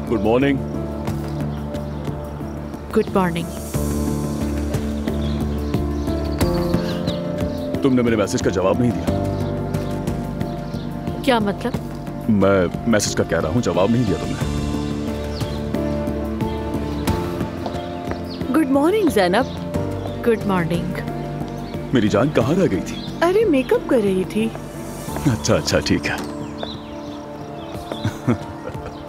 Good morning. Good morning. तुमने मेरे message का जवाब नहीं दिया। क्या मतलब? मैं मैसेज का कह रहा हूँ, जवाब नहीं दिया तुमने। Good morning Zainab. Good morning. मेरी जान कहाँ रह गई थी? अरे मेकअप कर रही थी। अच्छा अच्छा ठीक है।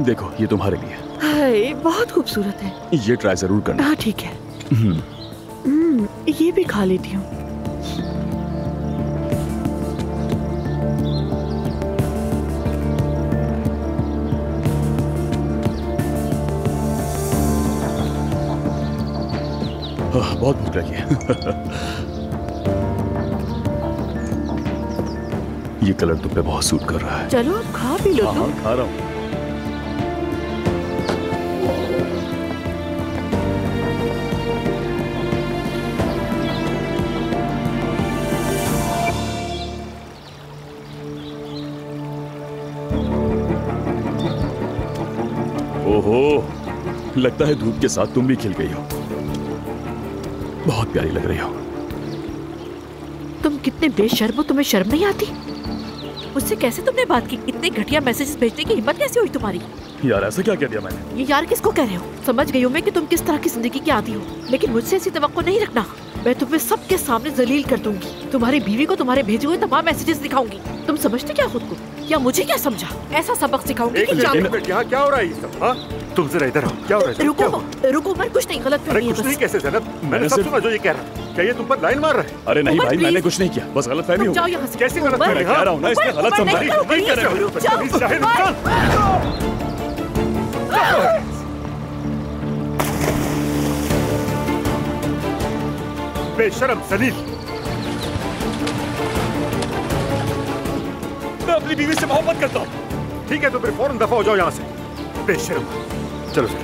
देखो ये तुम्हारे लिए। हाय बहुत खूबसूरत है। ये ट्राई जरूर करना। हाँ ठीक है। ये भी खा लेती हूँ। बहुत भूख लगी है। ये कलर तुम पे बहुत सूट कर रहा है। चलो अब खा भी लो। हाँ खा रहा हूँ। ओहो, लगता है धूप के साथ तुम भी खिल गई हो। बहुत प्यारी लग रही हो। तुम कितने बेशर्म हो, तुम्हें शर्म नहीं आती? मुझसे कैसे तुमने बात की? इतने घटिया मैसेजेस भेजने की हिम्मत कैसे हुई तुम्हारी? यार ऐसा क्या कह दिया मैंने? ये यार किसको कह रहे हो? समझ गई हूँ मैं कि तुम किस तरह की जिंदगी के आदी हो, लेकिन मुझसे ऐसी तवक्को नहीं रखना। मैं तुम्हें सबके सामने जलील कर दूंगी। तुम्हारी बीवी को तुम्हारे भेजे हुए तमाम मैसेजेस दिखाऊंगी। तुम समझते क्या खुद को, या मुझे क्या समझा? ऐसा सबक सिखाऊंगी कि यहाँ क्या हो रहा है ये सब? हाँ तुम जरा इधर आओ। क्या हो रहा है? रुको रुको, मैं कुछ नहीं गलत अरे कुछ नहीं कैसे ज़ैनब? मैंने सब सुना जो ये कह रहा है। क्या ये तुम पर लाइन मार रहा है? अरे नहीं भाई, मैंने कुछ नहीं किया, बस गलतफहमी हो गई। कैसी गलतफहमी? मैं कह रहा हूँ ना, इसने गलत समझा। बेशरम जलील। मैं अपनी बीवी से मोहब्बत करता हूँ। ठीक है तो फिर फौरन दफा हो जाओ यहाँ से। बेशरम। चलो चलो।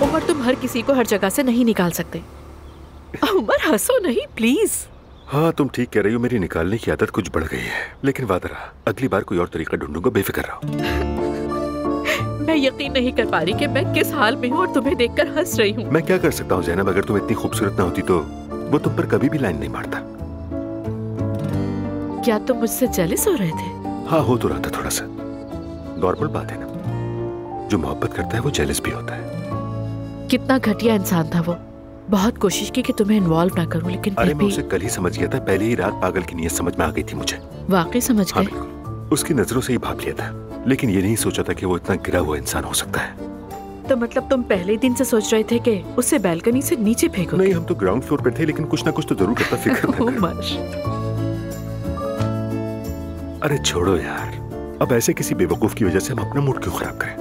उमर, तुम हर किसी को हर जगह से नहीं निकाल सकते। उमर हंसो नहीं प्लीज। हाँ तुम ठीक कह रही हो, मेरी निकालने की आदत कुछ बढ़ गई है, लेकिन वादा रहा अगली बार कोई और तरीका ढूंढूंगा, बेफिक्र रहो। मैं यकीन नहीं कर पा रही कि मैं किस हाल में हूँ और तुम्हें देखकर हंस रही हूँ। मैं क्या कर सकता हूँ ज़ैनब, अगर तुम इतनी खूबसूरत ना होती तो वो तुम पर कभी भी लाइन नहीं मारता। क्या तुम मुझसे जेलस हो रहे थे? हाँ हो तो रहा था थोड़ा सा, नॉर्मल बात है ना, जो मोहब्बत करता है वो जेलस भी होता है। कितना घटिया इंसान था वो। बहुत कोशिश की कि तुम्हें इन्वॉल्व ना करूं, लेकिन अरे मैं उसे कल ही समझ गया था, पहले ही रात पागल की नीयत समझ में आ गई थी मुझे। वाकई समझ गए? हाँ बिल्कुल, उसकी नजरों से ही भाप लिया था, लेकिन ये नहीं सोचा था कि वो इतना गिरा हुआ इंसान हो सकता है। तो मतलब तुम पहले दिन से सोच रहे थे कि उसे बैल्कनी से नीचे फेंको? नहीं, हम तो ग्राउंड फ्लोर पे थे, लेकिन कुछ ना कुछ तो जरूर करता, फिक्र न कर। अरे छोड़ो यार, अब ऐसे किसी बेवकूफ की वजह से हम अपना मूड क्यों खराब करें।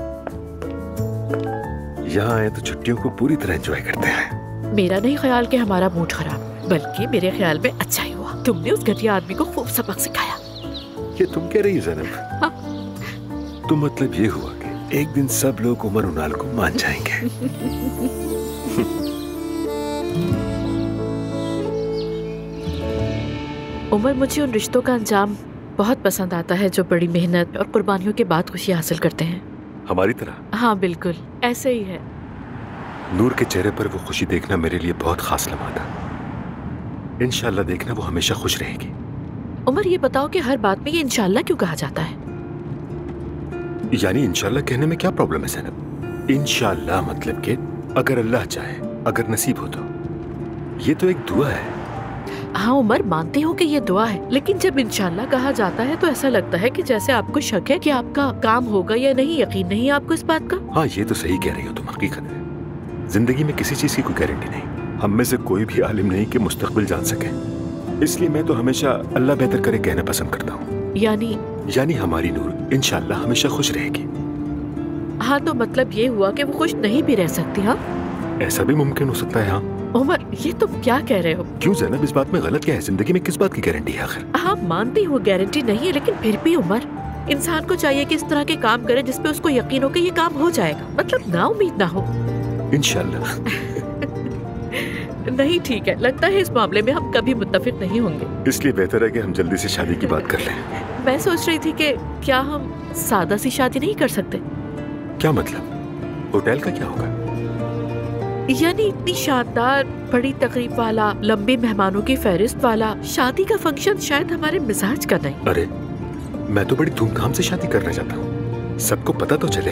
यहाँ आए तो छुट्टियों को पूरी तरह एंजॉय करते हैं। मेरा नहीं ख्याल कि हमारा मूड खराब, बल्कि मेरे ख्याल में अच्छा ही हुआ। तुमने उस घटिया आदमी को खूब सबक सिखाया। ये तुम कह रही हो ज़ैनब? हाँ। तो मतलब ये हुआ कि एक दिन सब लोग उमर उनाल को मान जाएंगे। उमर, मुझे उन रिश्तों का अंजाम बहुत पसंद आता है जो बड़ी मेहनत और कुर्बानियों के बाद खुशी हासिल करते हैं। हमारी तरह? हाँ बिल्कुल ऐसे ही है। नूर के चेहरे पर वो खुशी देखना मेरे लिए बहुत खास लम्हा था। इंशाल्लाह देखना वो हमेशा खुश रहेगी। उमर, ये बताओ कि हर बात में ये इंशाल्लाह क्यों कहा जाता है? यानी इंशाल्लाह कहने में क्या प्रॉब्लम है ज़ैनब? इंशाल्लाह मतलब कि अगर अल्लाह चाहे, अगर नसीब हो तो। ये तो एक दुआ है। हाँ उमर, मानते हो कि ये दुआ है, लेकिन जब इंशाल्लाह कहा जाता है तो ऐसा लगता है कि जैसे आपको शक है कि आपका काम होगा या नहीं। यकीन नहीं आपको इस बात का? हाँ ये तो सही कह रही हो तुम, हकीकत है। जिंदगी में किसी चीज की कोई गारंटी नहीं। हम में से कोई भी आलिम नहीं कि मुस्तकबिल जान सके, इसलिए मैं तो हमेशा अल्लाह बेहतर करे कहना पसंद करता हूँ। यानी हमारी नूर इंशाल्लाह हमेशा खुश रहेगी। हाँ तो मतलब ये हुआ कि वो खुश नहीं भी रह सकती? हाँ ऐसा भी मुमकिन हो सकता है। हाँ उमर, ये तुम क्या कह रहे हो? क्यों ज़ैनब, इस बात में गलत क्या है? जिंदगी में किस बात की गारंटी है आखिर? हाँ मानती हूँ गारंटी नहीं है, लेकिन फिर भी उमर, इंसान को चाहिए कि इस तरह के काम करे जिसपे उसको यकीन हो कि ये काम हो जाएगा, मतलब ना उम्मीद ना हो। इंशाल्लाह। नहीं ठीक है, लगता है इस मामले में हम कभी मुत्तफिक नहीं होंगे। इसलिए बेहतर है कि हम जल्दी से शादी की बात कर लें। मैं सोच रही थी कि क्या हम सादा सी शादी नहीं कर सकते? क्या मतलब? होटल का क्या होगा? यानी इतनी शानदार बड़ी तकरीब वाला, लंबी मेहमानों की फहरिस्त वाला शादी का फंक्शन शायद हमारे मिजाज का नहीं। अरे मैं तो बड़ी धूमधाम से शादी करना चाहता हूँ, सबको पता तो चले।